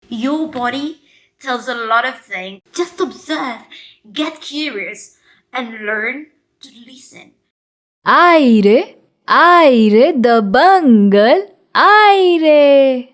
Your body tells a lot of things. Just observe, get curious, and learn to listen. Aire, aire, Dabung Girl, aire.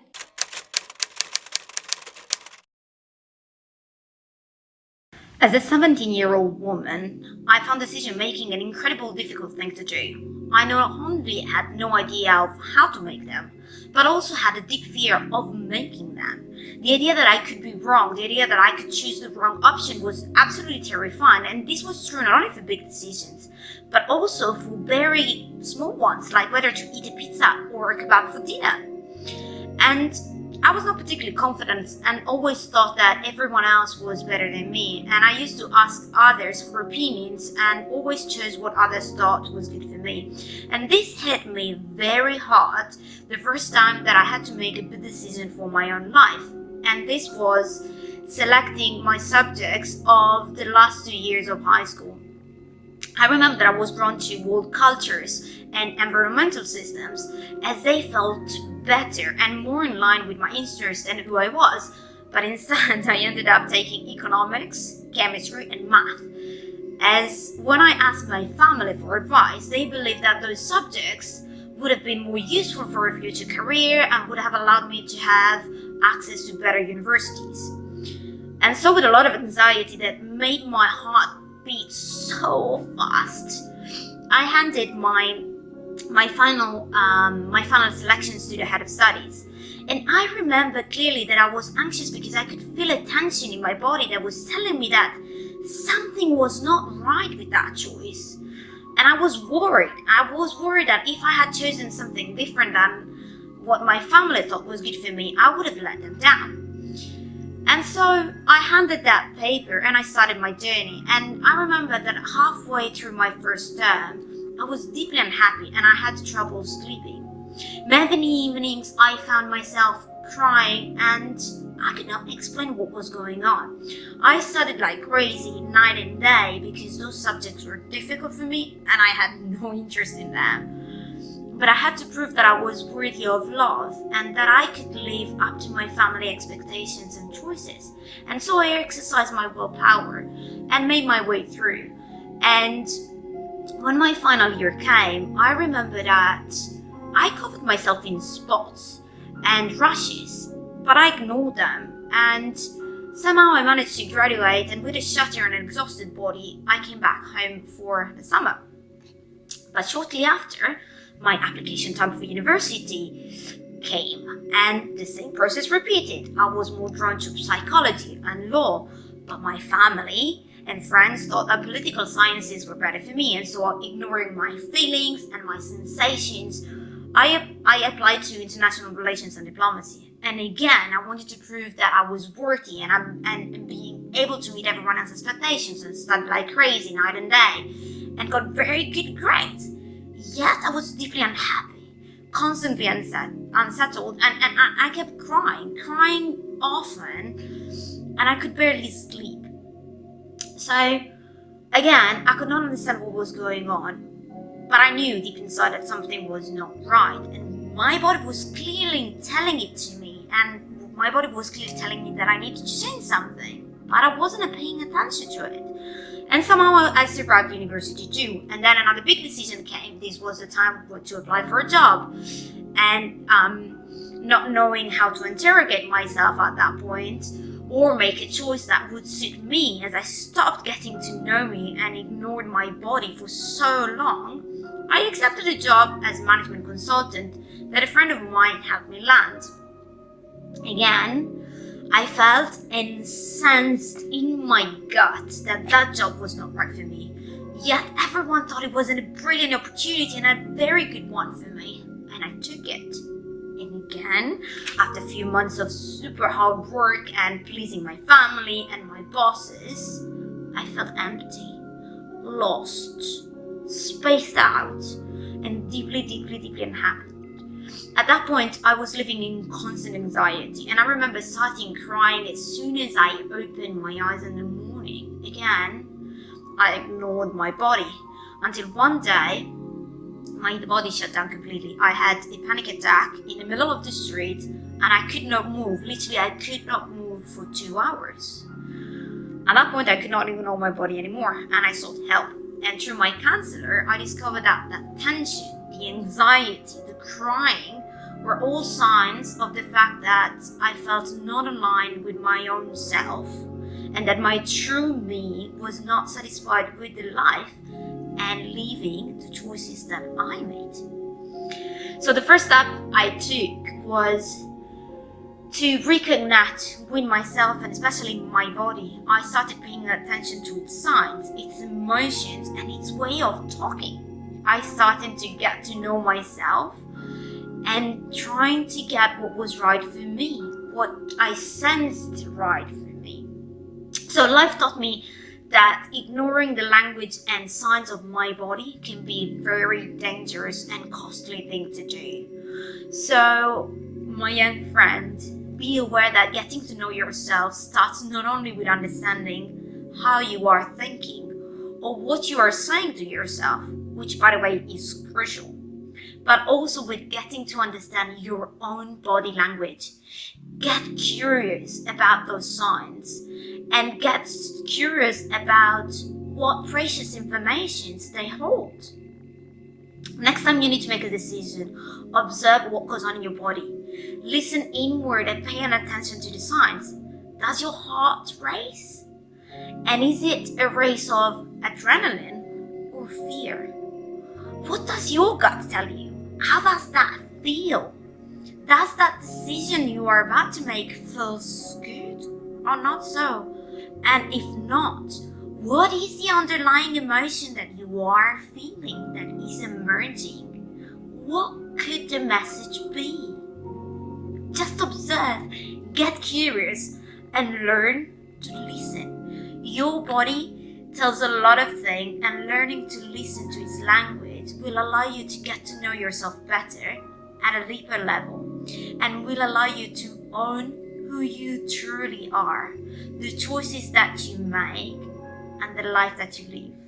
As a 17-year-old woman, I found decision making an incredibly difficult thing to do. I not only had no idea of how to make them, but also had a deep fear of making them. The idea that I could be wrong, the idea that I could choose the wrong option was absolutely terrifying, and this was true not only for big decisions, but also for very small ones, like whether to eat a pizza or a kebab for dinner. And I was not particularly confident and always thought that everyone else was better than me. And I used to ask others for opinions and always chose what others thought was good for me. And this hit me very hard the first time that I had to make a big decision for my own life. And this was selecting my subjects of the last 2 years of high school. I remember that I was drawn to world cultures and environmental systems as they felt better and more in line with my interests and who I was. But instead, I ended up taking economics, chemistry, and math. As when I asked my family for advice, they believed that those subjects would have been more useful for a future career and would have allowed me to have access to better universities. And so, with a lot of anxiety that made my heart beat so fast, I handed my final selections to the head of studies. And I remember clearly that I was anxious because I could feel a tension in my body that was telling me that something was not right with that choice. And I was worried. I was worried that if I had chosen something different than what my family thought was good for me, I would have let them down. And so I handed that paper and I started my journey. And I remember that halfway through my first term, I was deeply unhappy and I had trouble sleeping. Many evenings I found myself crying and I could not explain what was going on. I studied like crazy night and day because those subjects were difficult for me and I had no interest in them. But I had to prove that I was worthy of love and that I could live up to my family expectations and choices. And so I exercised my willpower and made my way through. And when my final year came, I remember that I covered myself in spots and rashes, but I ignored them. And somehow I managed to graduate, and with a shattered and exhausted body, I came back home for the summer. But shortly after, my application time for university came, and the same process repeated. I was more drawn to psychology and law, but my family and friends thought that political sciences were better for me, and so ignoring my feelings and my sensations, I applied to international relations and diplomacy. And again, I wanted to prove that I was worthy and being able to meet everyone else's expectations and studied like crazy night and day and got very good grades. Yet I was deeply unhappy, constantly unsettled, and I kept crying often, and I could barely sleep. So, again, I could not understand what was going on, but I knew deep inside that something was not right, and my body was clearly telling it to me, and my body was clearly telling me that I needed to change something, but I wasn't paying attention to it. And somehow I survived university too. And then another big decision came. This was the time to apply for a job. And not knowing how to interrogate myself at that point or make a choice that would suit me, as I stopped getting to know me and ignored my body for so long, I accepted a job as management consultant that a friend of mine helped me land. Again, I felt incensed in my gut that job was not right for me. Yet everyone thought it was a brilliant opportunity and a very good one for me. And I took it. And again, after a few months of super hard work and pleasing my family and my bosses, I felt empty, lost, spaced out, and deeply unhappy. At that point, I was living in constant anxiety, and I remember starting crying as soon as I opened my eyes in the morning. Again, I ignored my body until one day, my body shut down completely. I had a panic attack in the middle of the street. and I could not move. Literally, I could not move for 2 hours. At that point, I could not even know my body anymore, and I sought help. And through my counselor, I discovered that the tension, the anxiety, the crying were all signs of the fact that I felt not aligned with my own self, and that my true me was not satisfied with the life and living the choices that I made. So the first step I took was to reconnect with myself, and especially my body. I started paying attention to its signs, its emotions, and its way of talking. I started to get to know myself and trying to get what was right for me, what I sensed right for me. So life taught me that ignoring the language and signs of my body can be a very dangerous and costly thing to do. So, my young friend, be aware that getting to know yourself starts not only with understanding how you are thinking or what you are saying to yourself, which by the way is crucial, but also with getting to understand your own body language. Get curious about those signs and get curious about what precious information they hold. Next time you need to make a decision, observe what goes on in your body. Listen inward and pay attention to the signs. Does your heart race? And is it a race of adrenaline or fear? What does your gut tell you? How does that feel? Does that decision you are about to make feels good or not so? And if not, what is the underlying emotion that you are feeling that is emerging? What could the message be? Just observe, get curious, and learn to listen. Your body tells a lot of things, and learning to listen to its language will allow you to get to know yourself better at a deeper level, and will allow you to own who you truly are, the choices that you make, and the life that you live.